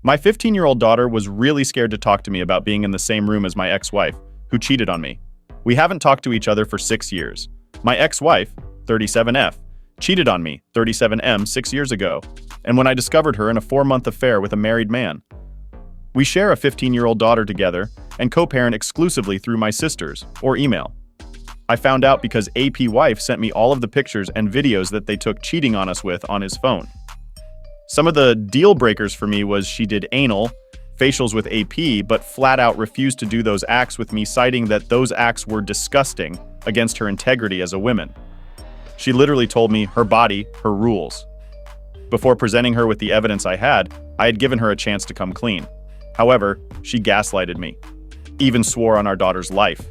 My 15-year-old daughter was really scared to talk to me about being in the same room as my ex-wife, who cheated on me. We haven't talked to each other for 6 years. My ex-wife, 37F, cheated on me, 37M, 6 years ago, and when I discovered her in a 4-month affair with a married man. We share a 15-year-old daughter together and co-parent exclusively through my sisters or email. I found out because AP wife sent me all of the pictures and videos that they took cheating on us with on his phone. Some of the deal breakers for me was she did anal, facials with AP, but flat out refused to do those acts with me, citing that those acts were disgusting against her integrity as a woman. She literally told me her body, her rules. Before presenting her with the evidence I had given her a chance to come clean. However, she gaslighted me, even swore on our daughter's life.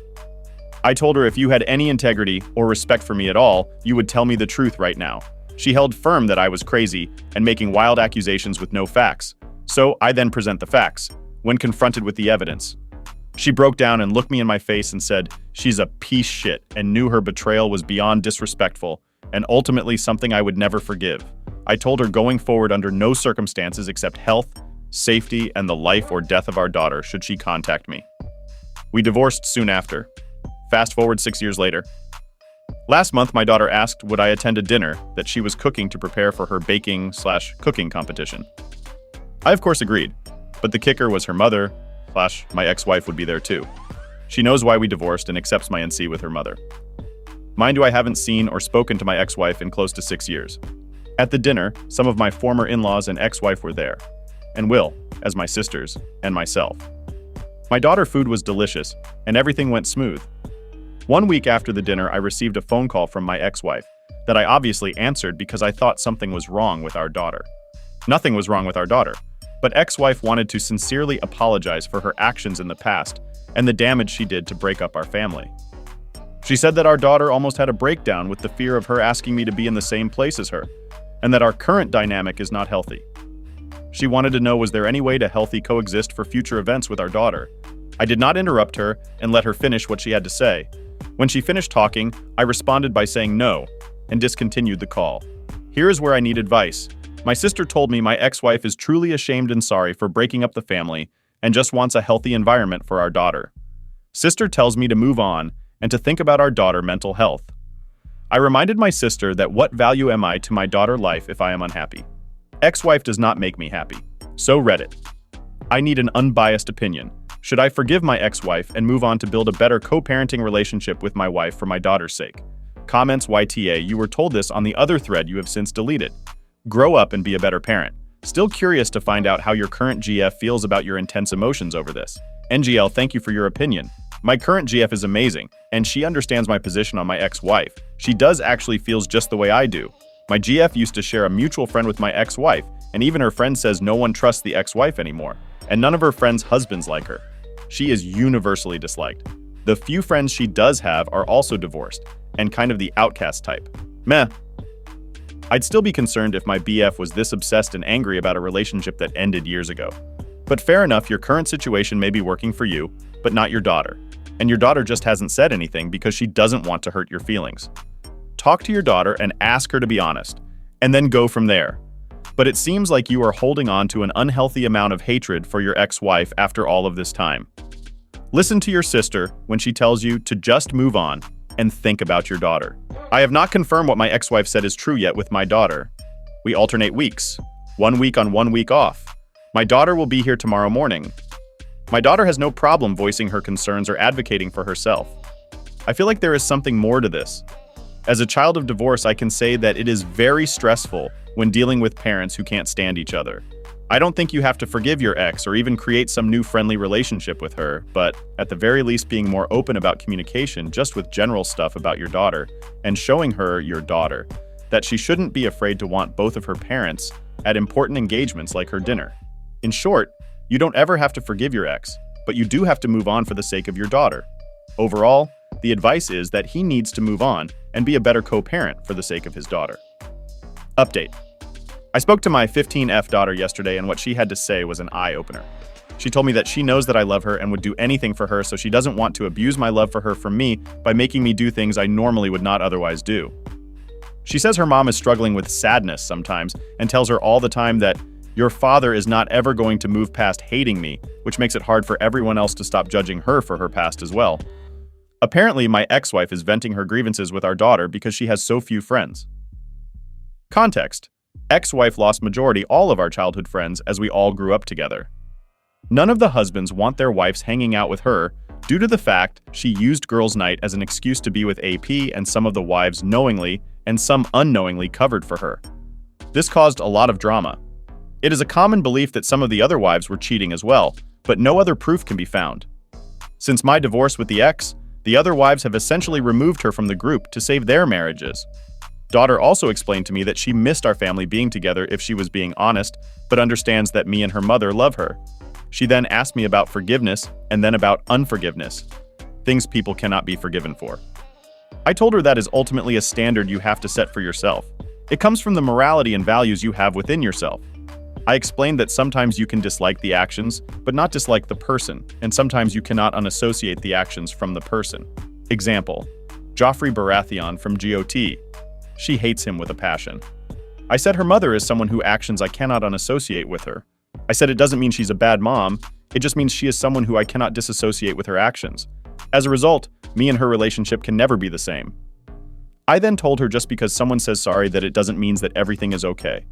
I told her if you had any integrity or respect for me at all, you would tell me the truth right now. She held firm that I was crazy and making wild accusations with no facts. So I then present the facts, when confronted with the evidence. She broke down and looked me in my face and said she's a piece shit and knew her betrayal was beyond disrespectful and ultimately something I would never forgive. I told her going forward under no circumstances except health, safety, and the life or death of our daughter should she contact me. We divorced soon after. Fast forward 6 years later. Last month, my daughter asked would I attend a dinner that she was cooking to prepare for her baking/cooking competition. I of course agreed, but the kicker was her mother/my ex-wife would be there too. She knows why we divorced and accepts my NC with her mother. Mind you, I haven't seen or spoken to my ex-wife in close to 6 years. At the dinner, some of my former in-laws and ex-wife were there, and Will, as my sisters, and myself. My daughter food was delicious, and everything went smooth. 1 week after the dinner, I received a phone call from my ex-wife that I obviously answered because I thought something was wrong with our daughter. Nothing was wrong with our daughter, but ex-wife wanted to sincerely apologize for her actions in the past and the damage she did to break up our family. She said that our daughter almost had a breakdown with the fear of her asking me to be in the same place as her, and that our current dynamic is not healthy. She wanted to know was there any way to healthy coexist for future events with our daughter. I did not interrupt her and let her finish what she had to say. When she finished talking, I responded by saying no and discontinued the call. Here is where I need advice. My sister told me my ex-wife is truly ashamed and sorry for breaking up the family and just wants a healthy environment for our daughter. Sister tells me to move on and to think about our daughter's mental health. I reminded my sister that what value am I to my daughter's life if I am unhappy? Ex-wife does not make me happy. So Reddit. I need an unbiased opinion. Should I forgive my ex-wife and move on to build a better co-parenting relationship with my wife for my daughter's sake? Comments YTA, you were told this on the other thread you have since deleted. Grow up and be a better parent. Still curious to find out how your current GF feels about your intense emotions over this. NGL, thank you for your opinion. My current GF is amazing, and she understands my position on my ex-wife. She does actually feels just the way I do. My GF used to share a mutual friend with my ex-wife, and even her friend says no one trusts the ex-wife anymore, and none of her friends' husbands like her. She is universally disliked. The few friends she does have are also divorced, and kind of the outcast type. Meh. I'd still be concerned if my BF was this obsessed and angry about a relationship that ended years ago. But fair enough, your current situation may be working for you, but not your daughter. And your daughter just hasn't said anything because she doesn't want to hurt your feelings. Talk to your daughter and ask her to be honest, and then go from there. But it seems like you are holding on to an unhealthy amount of hatred for your ex-wife after all of this time. Listen to your sister when she tells you to just move on and think about your daughter. I have not confirmed what my ex-wife said is true yet with my daughter. We alternate weeks, 1 week on 1 week off. My daughter will be here tomorrow morning. My daughter has no problem voicing her concerns or advocating for herself. I feel like there is something more to this. As a child of divorce, I can say that it is very stressful when dealing with parents who can't stand each other. I don't think you have to forgive your ex or even create some new friendly relationship with her, but at the very least being more open about communication just with general stuff about your daughter and showing her your daughter that she shouldn't be afraid to want both of her parents at important engagements like her dinner. In short, you don't ever have to forgive your ex, but you do have to move on for the sake of your daughter. Overall, the advice is that he needs to move on and be a better co-parent for the sake of his daughter. Update. I spoke to my 15F daughter yesterday, and what she had to say was an eye-opener. She told me that she knows that I love her and would do anything for her, so she doesn't want to abuse my love for her from me by making me do things I normally would not otherwise do. She says her mom is struggling with sadness sometimes and tells her all the time that Your father is not ever going to move past hating me, which makes it hard for everyone else to stop judging her for her past as well. Apparently, my ex-wife is venting her grievances with our daughter because she has so few friends. Context: ex-wife lost majority all of our childhood friends as we all grew up together. None of the husbands want their wives hanging out with her due to the fact she used girls' night as an excuse to be with AP, and some of the wives knowingly and some unknowingly covered for her. This caused a lot of drama. It is a common belief that some of the other wives were cheating as well, but no other proof can be found. Since my divorce with the ex, the other wives have essentially removed her from the group to save their marriages. Daughter also explained to me that she missed our family being together if she was being honest, but understands that me and her mother love her. She then asked me about forgiveness and then about unforgiveness, things people cannot be forgiven for. I told her that is ultimately a standard you have to set for yourself. It comes from the morality and values you have within yourself. I explained that sometimes you can dislike the actions, but not dislike the person, and sometimes you cannot unassociate the actions from the person. Example: Joffrey Baratheon from GOT. She hates him with a passion. I said her mother is someone whose actions I cannot unassociate with her. I said it doesn't mean she's a bad mom, it just means she is someone who I cannot disassociate with her actions. As a result, me and her relationship can never be the same. I then told her just because someone says sorry that it doesn't mean that everything is okay.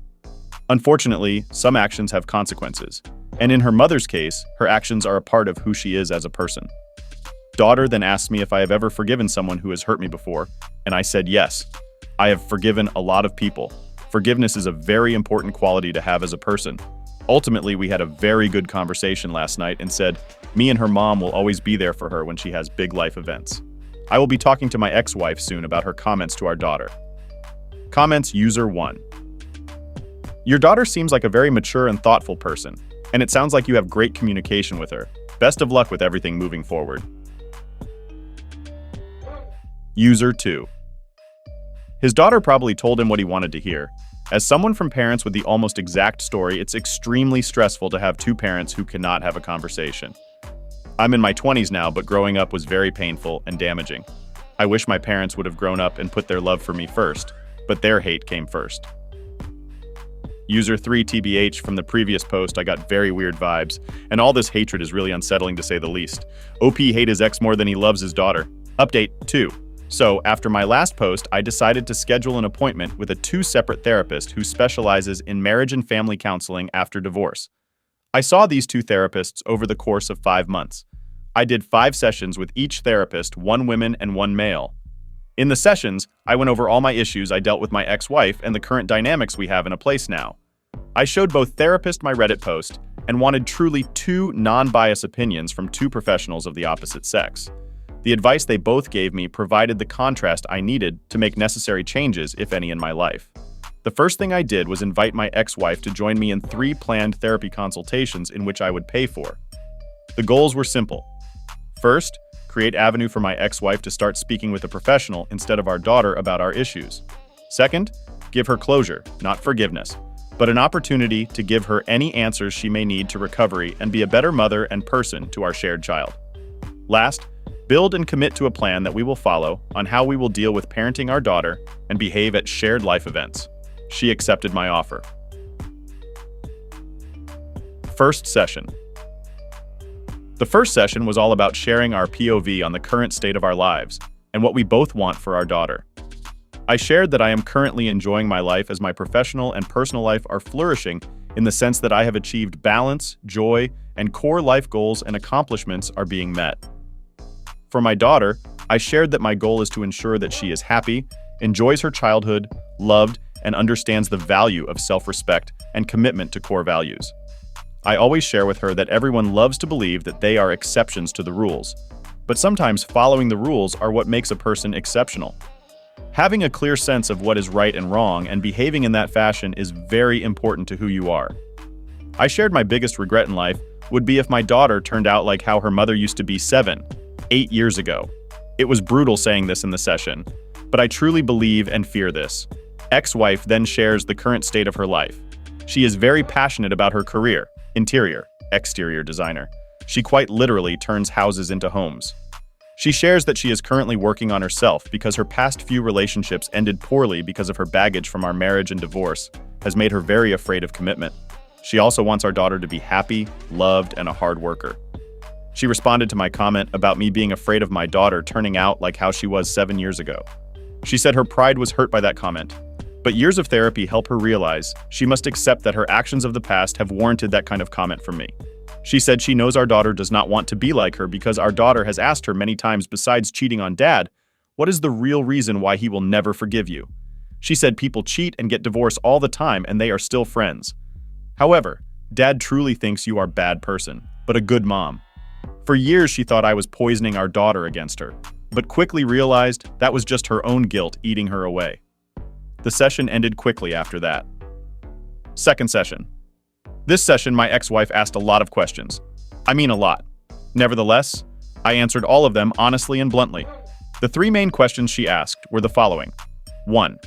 Unfortunately, some actions have consequences, and in her mother's case, her actions are a part of who she is as a person. Daughter then asked me if I have ever forgiven someone who has hurt me before, and I said yes. I have forgiven a lot of people. Forgiveness is a very important quality to have as a person. Ultimately, we had a very good conversation last night and said, me and her mom will always be there for her when she has big life events. I will be talking to my ex-wife soon about her comments to our daughter. Comments user 1. Your daughter seems like a very mature and thoughtful person, and it sounds like you have great communication with her. Best of luck with everything moving forward. User 2. His daughter probably told him what he wanted to hear. As someone from parents with the almost exact story, it's extremely stressful to have two parents who cannot have a conversation. I'm in my 20s now, but growing up was very painful and damaging. I wish my parents would have grown up and put their love for me first, but their hate came first. User 3 TBH, from the previous post, I got very weird vibes, and all this hatred is really unsettling to say the least. OP hate his ex more than he loves his daughter. Update 2. So, after my last post, I decided to schedule an appointment with a 2 separate therapists who specializes in marriage and family counseling after divorce. I saw these 2 therapists over the course of 5 months. I did 5 sessions with each therapist, 1 woman and 1 male. In the sessions, I went over all my issues I dealt with my ex-wife and the current dynamics we have in a place now. I showed both therapists my Reddit post and wanted truly 2 non-biased opinions from 2 professionals of the opposite sex. The advice they both gave me provided the contrast I needed to make necessary changes, if any, in my life. The first thing I did was invite my ex-wife to join me in 3 planned therapy consultations in which I would pay for. The goals were simple. First, create avenue for my ex-wife to start speaking with a professional instead of our daughter about our issues. Second, give her closure, not forgiveness, but an opportunity to give her any answers she may need to recovery and be a better mother and person to our shared child. Last, build and commit to a plan that we will follow on how we will deal with parenting our daughter and behave at shared life events. She accepted my offer. First session. The first session was all about sharing our POV on the current state of our lives and what we both want for our daughter. I shared that I am currently enjoying my life as my professional and personal life are flourishing in the sense that I have achieved balance, joy, and core life goals and accomplishments are being met. For my daughter, I shared that my goal is to ensure that she is happy, enjoys her childhood, loved, and understands the value of self-respect and commitment to core values. I always share with her that everyone loves to believe that they are exceptions to the rules, but sometimes following the rules are what makes a person exceptional. Having a clear sense of what is right and wrong and behaving in that fashion is very important to who you are. I shared my biggest regret in life would be if my daughter turned out like how her mother used to be 8 years ago. It was brutal saying this in the session, but I truly believe and fear this. Ex-wife then shares the current state of her life. She is very passionate about her career, interior, exterior designer. She quite literally turns houses into homes. She shares that she is currently working on herself because her past few relationships ended poorly because of her baggage from our marriage and divorce has made her very afraid of commitment. She also wants our daughter to be happy, loved, and a hard worker. She responded to my comment about me being afraid of my daughter turning out like how she was 7 years ago. She said her pride was hurt by that comment, but years of therapy help her realize she must accept that her actions of the past have warranted that kind of comment from me. She said she knows our daughter does not want to be like her because our daughter has asked her many times, besides cheating on dad, what is the real reason why he will never forgive you? She said people cheat and get divorced all the time and they are still friends. However, dad truly thinks you are a bad person, but a good mom. For years she thought I was poisoning our daughter against her, but quickly realized that was just her own guilt eating her away. The session ended quickly after that. Second session. This session, my ex-wife asked a lot of questions. I mean a lot. Nevertheless, I answered all of them honestly and bluntly. The 3 main questions she asked were the following. 1.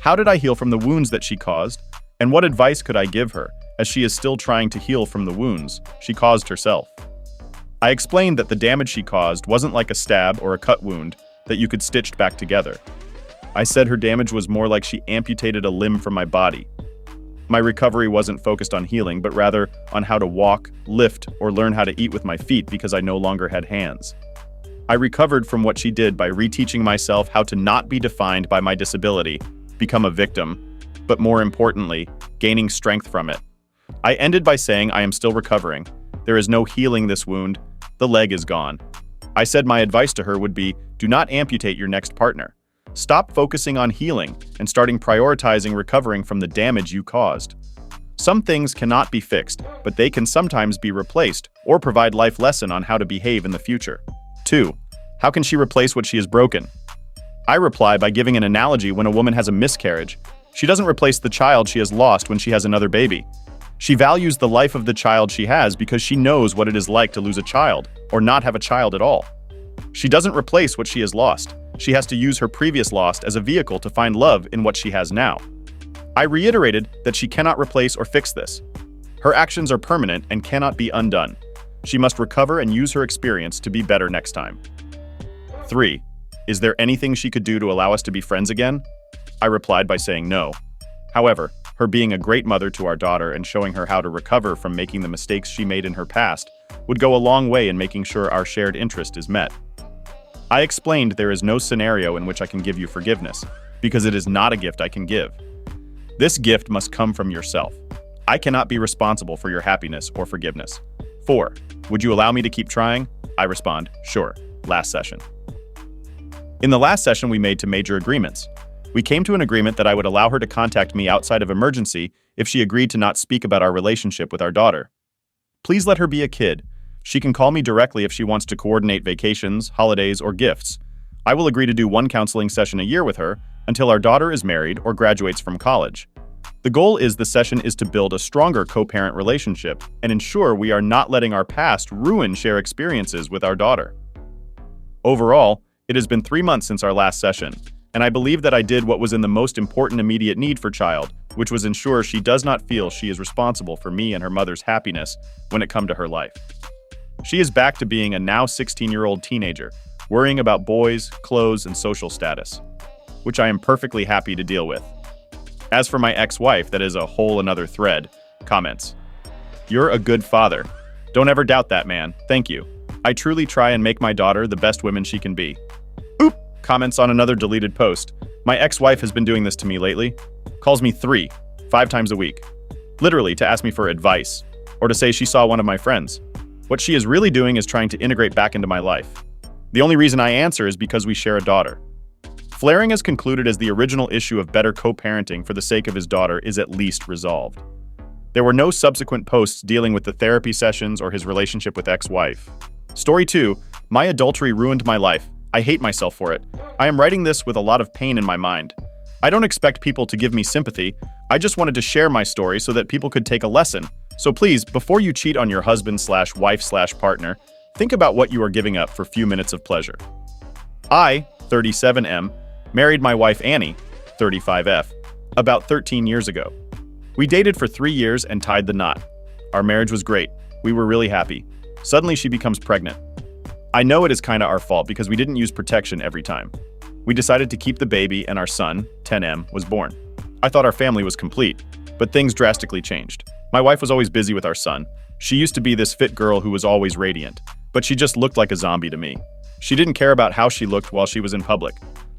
How did I heal from the wounds that she caused? And what advice could I give her, as she is still trying to heal from the wounds she caused herself? I explained that the damage she caused wasn't like a stab or a cut wound that you could stitch back together. I said her damage was more like she amputated a limb from my body. My recovery wasn't focused on healing, but rather on how to walk, lift, or learn how to eat with my feet because I no longer had hands. I recovered from what she did by reteaching myself how to not be defined by my disability, become a victim, but more importantly, gaining strength from it. I ended by saying I am still recovering. There is no healing this wound. The leg is gone. I said my advice to her would be, do not amputate your next partner. Stop focusing on healing and starting prioritizing recovering from the damage you caused. Some things cannot be fixed, but they can sometimes be replaced or provide life lesson on how to behave in the future. 2. How can she replace what she has broken? I reply by giving an analogy. When a woman has a miscarriage, she doesn't replace the child she has lost when she has another baby. She values the life of the child she has because she knows what it is like to lose a child or not have a child at all. She doesn't replace what she has lost. She has to use her previous loss as a vehicle to find love in what she has now. I reiterated that she cannot replace or fix this. Her actions are permanent and cannot be undone. She must recover and use her experience to be better next time. 3. Is there anything she could do to allow us to be friends again? I replied by saying no. However, her being a great mother to our daughter and showing her how to recover from making the mistakes she made in her past would go a long way in making sure our shared interest is met. I explained there is no scenario in which I can give you forgiveness, because it is not a gift I can give. This gift must come from yourself. I cannot be responsible for your happiness or forgiveness. 4. Would you allow me to keep trying? I respond, sure. Last session. In the last session, we made two major agreements. We came to an agreement that I would allow her to contact me outside of emergency if she agreed to not speak about our relationship with our daughter. Please let her be a kid. She can call me directly if she wants to coordinate vacations, holidays, or gifts. I will agree to do 1 counseling session a year with her until our daughter is married or graduates from college. The goal is the session is to build a stronger co-parent relationship and ensure we are not letting our past ruin shared experiences with our daughter. Overall, it has been 3 months since our last session, and I believe that I did what was in the most important immediate need for child, which was ensure she does not feel she is responsible for me and her mother's happiness when it come to her life. She is back to being a now 16-year-old teenager, worrying about boys, clothes, and social status, which I am perfectly happy to deal with. As for my ex-wife, that is a whole another thread. Comments. You're a good father. Don't ever doubt that, man. Thank you. I truly try and make my daughter the best woman she can be. Oop! Comments on another deleted post. My ex-wife has been doing this to me lately. Calls me 5 times a week. Literally to ask me for advice, or to say she saw one of my friends. What she is really doing is trying to integrate back into my life. The only reason I answer is because we share a daughter. Flaring has concluded as the original issue of better co-parenting for the sake of his daughter is at least resolved. There were no subsequent posts dealing with the therapy sessions or his relationship with ex-wife. Story 2, my adultery ruined my life. I hate myself for it. I am writing this with a lot of pain in my mind. I don't expect people to give me sympathy. I just wanted to share my story so that people could take a lesson. So please, before you cheat on your husband/wife/partner, think about what you are giving up for a few minutes of pleasure. I, 37M, married my wife Annie, 35F, about 13 years ago. We dated for 3 years and tied the knot. Our marriage was great. We were really happy. Suddenly she becomes pregnant. I know it is kinda our fault because we didn't use protection every time. We decided to keep the baby and our son, 10M, was born. I thought our family was complete. But things drastically changed. My wife was always busy with our son. She used to be this fit girl who was always radiant, but she just looked like a zombie to me. She didn't care about how she looked while she was in public.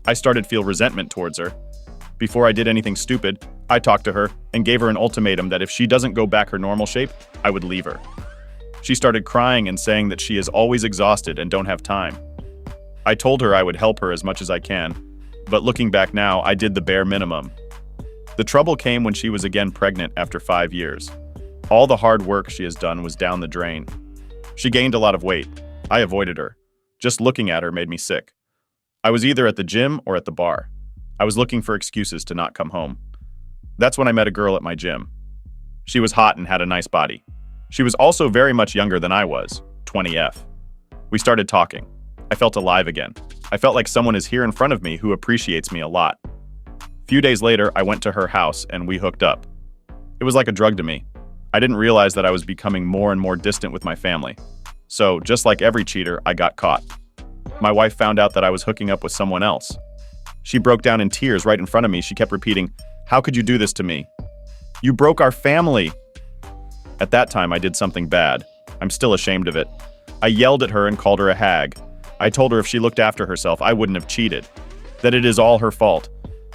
I started to feel resentment towards her. Before I did anything stupid, I talked to her and gave her an ultimatum that if she doesn't go back her normal shape, I would leave her. She started crying and saying that she is always exhausted and don't have time. I told her I would help her as much as I can, but looking back now, I did the bare minimum. The trouble came when she was again pregnant after 5 years. All the hard work she has done was down the drain. She gained a lot of weight. I avoided her. Just looking at her made me sick. I was either at the gym or at the bar. I was looking for excuses to not come home. That's when I met a girl at my gym. She was hot and had a nice body. She was also very much younger than I was, 20F. We started talking. I felt alive again. I felt like someone is here in front of me who appreciates me a lot. Few days later, I went to her house and we hooked up. It was like a drug to me. I didn't realize that I was becoming more and more distant with my family. So, just like every cheater, I got caught. My wife found out that I was hooking up with someone else. She broke down in tears right in front of me. She kept repeating, "How could you do this to me? You broke our family." At that time, I did something bad. I'm still ashamed of it. I yelled at her and called her a hag. I told her if she looked after herself, I wouldn't have cheated. That it is all her fault.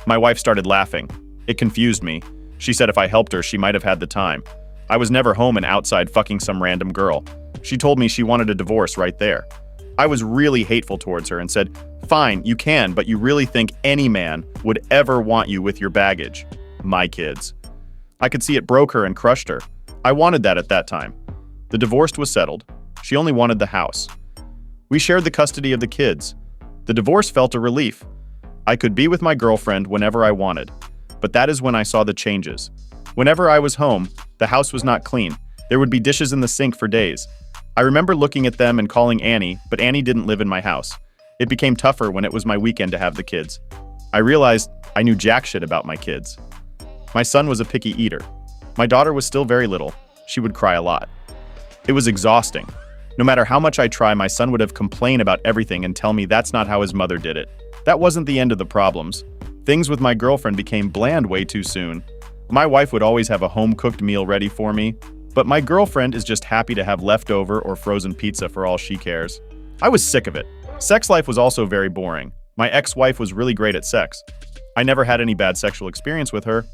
My wife started laughing. It confused me. She said if I helped her, she might have had the time. I was never home and outside fucking some random girl. She told me she wanted a divorce right there. I was really hateful towards her and said, "Fine, you can, but you really think any man would ever want you with your baggage?" My kids. I could see it broke her and crushed her. I wanted that at that time. The divorce was settled. She only wanted the house. We shared the custody of the kids. The divorce felt a relief. I could be with my girlfriend whenever I wanted. But that is when I saw the changes. Whenever I was home, the house was not clean. There would be dishes in the sink for days. I remember looking at them and calling Annie, but Annie didn't live in my house. It became tougher when it was my weekend to have the kids. I realized I knew jack shit about my kids. My son was a picky eater. My daughter was still very little. She would cry a lot. It was exhausting. No matter how much I try, my son would have complained about everything and tell me that's not how his mother did it. That wasn't the end of the problems. Things with my girlfriend became bland way too soon. My wife would always have a home-cooked meal ready for me, but my girlfriend is just happy to have leftover or frozen pizza for all she cares. I was sick of it. Sex life was also very boring. My ex-wife was really great at sex. I never had any bad sexual experience with her,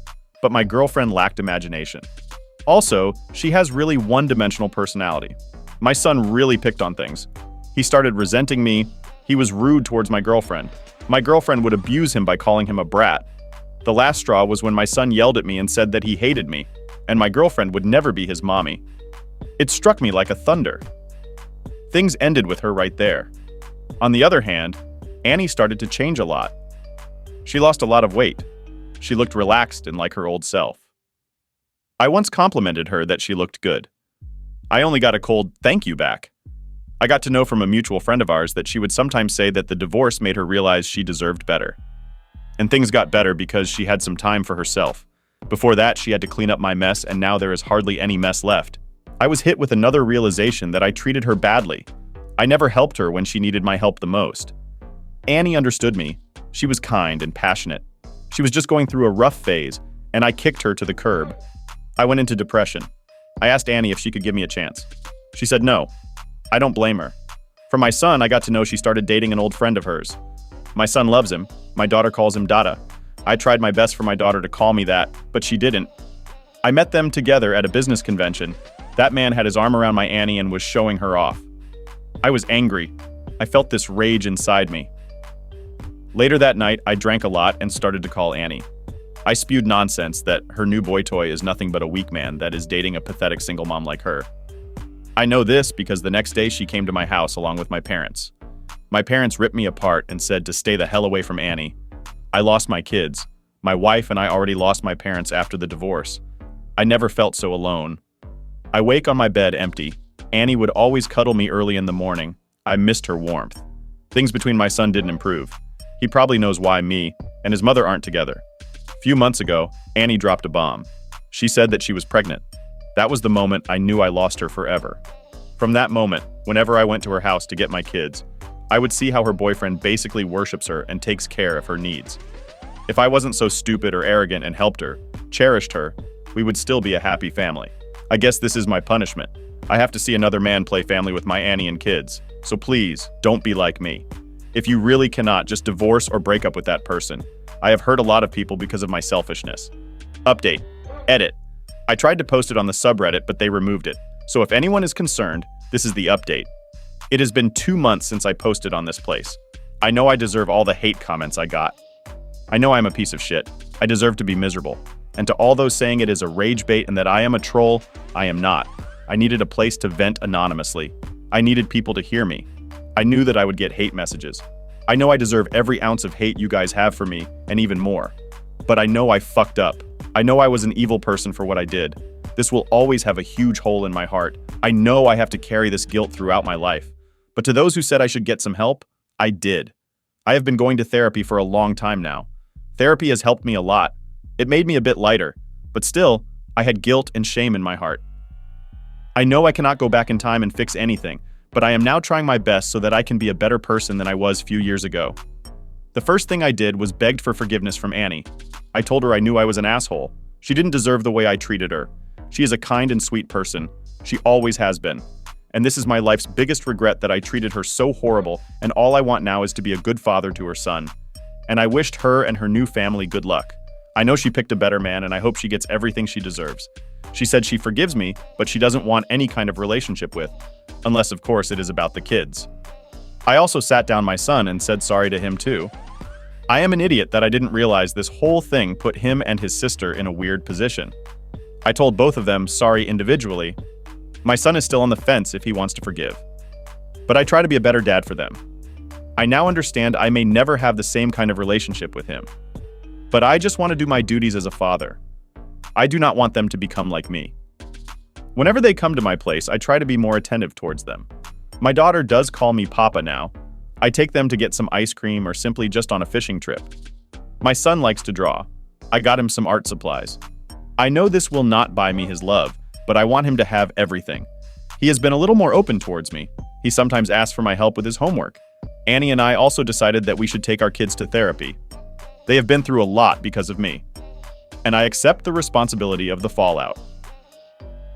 but my girlfriend lacked imagination. Also, she has really one-dimensional personality. My son really picked on things. He started resenting me. He was rude towards my girlfriend. My girlfriend would abuse him by calling him a brat. The last straw was when my son yelled at me and said that he hated me, and my girlfriend would never be his mommy. It struck me like a thunder. Things ended with her right there. On the other hand, Annie started to change a lot. She lost a lot of weight. She looked relaxed and like her old self. I once complimented her that she looked good. I only got a cold thank you back. I got to know from a mutual friend of ours that she would sometimes say that the divorce made her realize she deserved better. And things got better because she had some time for herself. Before that, she had to clean up my mess, and now there is hardly any mess left. I was hit with another realization that I treated her badly. I never helped her when she needed my help the most. Annie understood me. She was kind and passionate. She was just going through a rough phase, and I kicked her to the curb. I went into depression. I asked Annie if she could give me a chance. She said no. I don't blame her. From my son, I got to know she started dating an old friend of hers. My son loves him. My daughter calls him Dada. I tried my best for my daughter to call me that, but she didn't. I met them together at a business convention. That man had his arm around my Annie and was showing her off. I was angry. I felt this rage inside me. Later that night, I drank a lot and started to call Annie. I spewed nonsense that her new boy toy is nothing but a weak man that is dating a pathetic single mom like her. I know this because the next day she came to my house along with my parents. My parents ripped me apart and said to stay the hell away from Annie. I lost my kids. My wife and I already lost my parents after the divorce. I never felt so alone. I wake on my bed empty. Annie would always cuddle me early in the morning. I missed her warmth. Things between my son didn't improve. He probably knows why me and his mother aren't together. A few months ago, Annie dropped a bomb. She said that she was pregnant. That was the moment I knew I lost her forever. From that moment, whenever I went to her house to get my kids, I would see how her boyfriend basically worships her and takes care of her needs. If I wasn't so stupid or arrogant and helped her, cherished her, we would still be a happy family. I guess this is my punishment. I have to see another man play family with my Annie and kids. So please, don't be like me. If you really cannot, just divorce or break up with that person. I have hurt a lot of people because of my selfishness. Update. Edit. I tried to post it on the subreddit, but they removed it. So if anyone is concerned, this is the update. It has been 2 months since I posted on this place. I know I deserve all the hate comments I got. I know I'm a piece of shit. I deserve to be miserable. And to all those saying it is a rage bait and that I am a troll, I am not. I needed a place to vent anonymously. I needed people to hear me. I knew that I would get hate messages. I know I deserve every ounce of hate you guys have for me, and even more. But I know I fucked up. I know I was an evil person for what I did. This will always have a huge hole in my heart. I know I have to carry this guilt throughout my life. But to those who said I should get some help, I did. I have been going to therapy for a long time now. Therapy has helped me a lot. It made me a bit lighter, but still, I had guilt and shame in my heart. I know I cannot go back in time and fix anything, but I am now trying my best so that I can be a better person than I was a few years ago. The first thing I did was begged for forgiveness from Annie. I told her I knew I was an asshole. She didn't deserve the way I treated her. She is a kind and sweet person. She always has been. And this is my life's biggest regret, that I treated her so horrible, and all I want now is to be a good father to her son. And I wished her and her new family good luck. I know she picked a better man, and I hope she gets everything she deserves. She said she forgives me, but she doesn't want any kind of relationship with, unless of course it is about the kids. I also sat down my son and said sorry to him too. I am an idiot that I didn't realize this whole thing put him and his sister in a weird position. I told both of them sorry individually. My son is still on the fence if he wants to forgive. But I try to be a better dad for them. I now understand I may never have the same kind of relationship with him. But I just want to do my duties as a father. I do not want them to become like me. Whenever they come to my place, I try to be more attentive towards them. My daughter does call me Papa now. I take them to get some ice cream or simply just on a fishing trip. My son likes to draw. I got him some art supplies. I know this will not buy me his love, but I want him to have everything. He has been a little more open towards me. He sometimes asks for my help with his homework. Annie and I also decided that we should take our kids to therapy. They have been through a lot because of me, and I accept the responsibility of the fallout.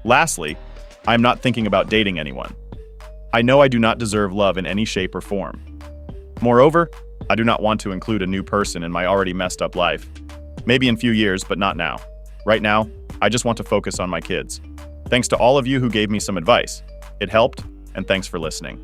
Lastly, I am not thinking about dating anyone. I know I do not deserve love in any shape or form. Moreover, I do not want to include a new person in my already messed up life. Maybe in a few years, but not now. Right now, I just want to focus on my kids. Thanks to all of you who gave me some advice. It helped, and thanks for listening.